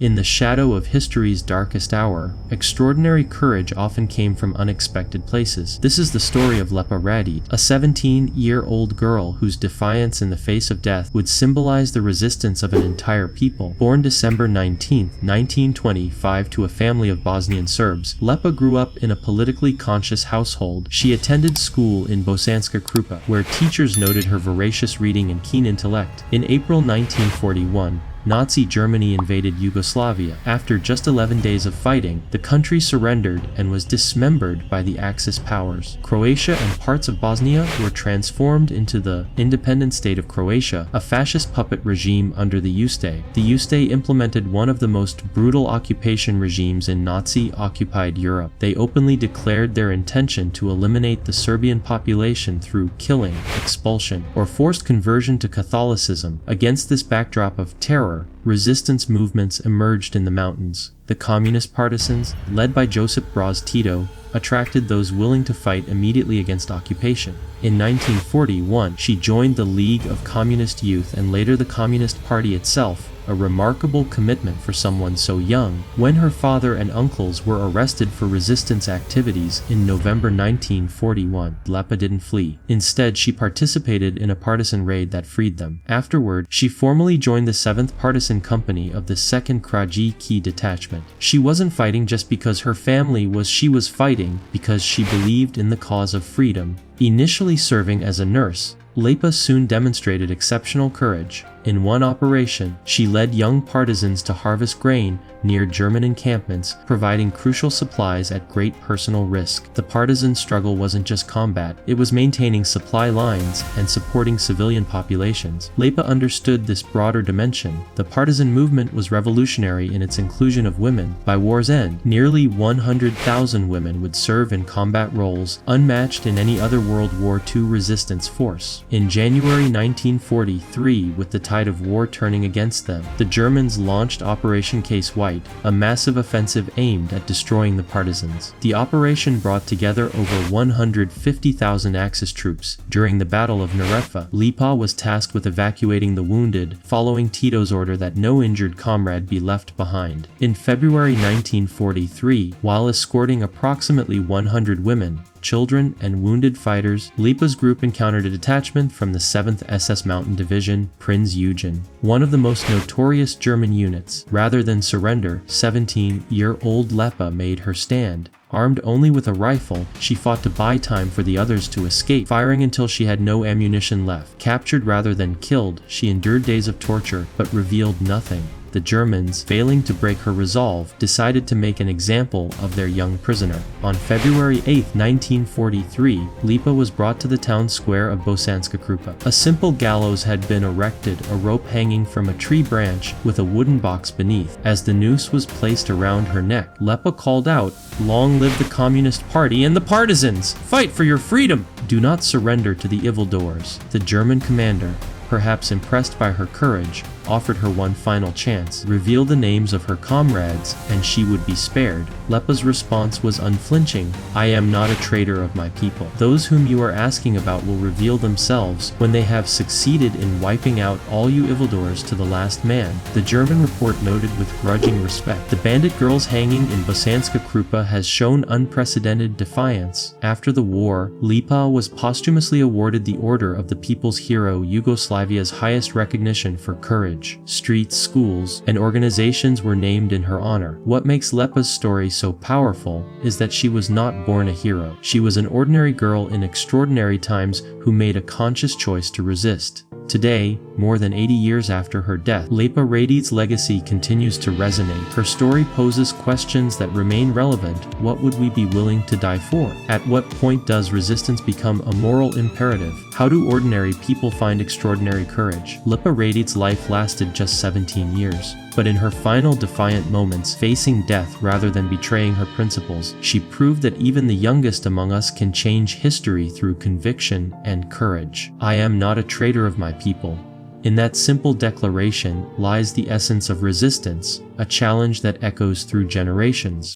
In the shadow of history's darkest hour, extraordinary courage often came from unexpected places. This is the story of Lepa Radic, a 17-year-old girl whose defiance in the face of death would symbolize the resistance of an entire people. Born December 19, 1925 to a family of Bosnian Serbs, Lepa grew up in a politically conscious household. She attended school in Bosanska Krupa, where teachers noted her voracious reading and keen intellect. In April 1941, Nazi Germany invaded Yugoslavia. After just 11 days of fighting, the country surrendered and was dismembered by the Axis powers. Croatia and parts of Bosnia were transformed into the independent state of Croatia, a fascist puppet regime under the Ustaše. The Ustaše implemented one of the most brutal occupation regimes in Nazi-occupied Europe. They openly declared their intention to eliminate the Serbian population through killing, expulsion, or forced conversion to Catholicism. Against this backdrop of terror, resistance movements emerged in the mountains. The communist partisans, led by Josip Broz Tito, attracted those willing to fight immediately against occupation. In 1941, she joined the League of Communist Youth and later the Communist Party itself, a remarkable commitment for someone so young. When her father and uncles were arrested for resistance activities in November 1941, Lepa didn't flee. Instead, she participated in a partisan raid that freed them. Afterward, she formally joined the 7th Partisan Company of the 2nd Krajewski Detachment. She wasn't fighting just because her family was. She was fighting because she believed in the cause of freedom. Initially serving as a nurse, Lepa soon demonstrated exceptional courage. In one operation, she led young partisans to harvest grain near German encampments, providing crucial supplies at great personal risk. The partisan struggle wasn't just combat, it was maintaining supply lines and supporting civilian populations. Lepa understood this broader dimension. The partisan movement was revolutionary in its inclusion of women. By war's end, nearly 100,000 women would serve in combat roles, unmatched in any other World War II resistance force. In January 1943, with the tide of war turning against them, the Germans launched Operation Case White, a massive offensive aimed at destroying the partisans. The operation brought together over 150,000 Axis troops. During the Battle of Neretva, Lepa was tasked with evacuating the wounded, following Tito's order that no injured comrade be left behind. In February 1943, while escorting approximately 100 women, children, and wounded fighters, Lepa's group encountered a detachment from the 7th SS Mountain Division, Prinz Eugen, one of the most notorious German units. Rather than surrender, 17-year-old Lepa made her stand. Armed only with a rifle, she fought to buy time for the others to escape, firing until she had no ammunition left. Captured rather than killed, she endured days of torture, but revealed nothing. The Germans, failing to break her resolve, decided to make an example of their young prisoner. On February 8, 1943, Lepa was brought to the town square of Bosanska Krupa. A simple gallows had been erected, a rope hanging from a tree branch with a wooden box beneath. As the noose was placed around her neck, Lepa called out, "Long live the Communist Party and the partisans! Fight for your freedom! Do not surrender to the evildoers." The German commander, perhaps impressed by her courage, offered her one final chance: reveal the names of her comrades and she would be spared. Lepa's response was unflinching: "I am not a traitor of my people. Those whom you are asking about will reveal themselves when they have succeeded in wiping out all you evildoers to the last man." The German report noted with grudging respect, "The bandit girls hanging in Bosanska Krupa has shown unprecedented defiance." After the war, Lepa was posthumously awarded the Order of the People's Hero, Yugoslavia's highest recognition for courage. Streets, schools, and organizations were named in her honor. What makes Lepa's story so powerful is that she was not born a hero. She was an ordinary girl in extraordinary times who made a conscious choice to resist. Today, more than 80 years after her death, Lepa Radic's legacy continues to resonate. Her story poses questions that remain relevant. What would we be willing to die for? At what point does resistance become a moral imperative? How do ordinary people find extraordinary courage? Lepa Radic's life lasted just 17 years. But in her final defiant moments, facing death rather than betraying her principles, she proved that even the youngest among us can change history through conviction and courage. "I am not a traitor of my people." In that simple declaration lies the essence of resistance, a challenge that echoes through generations.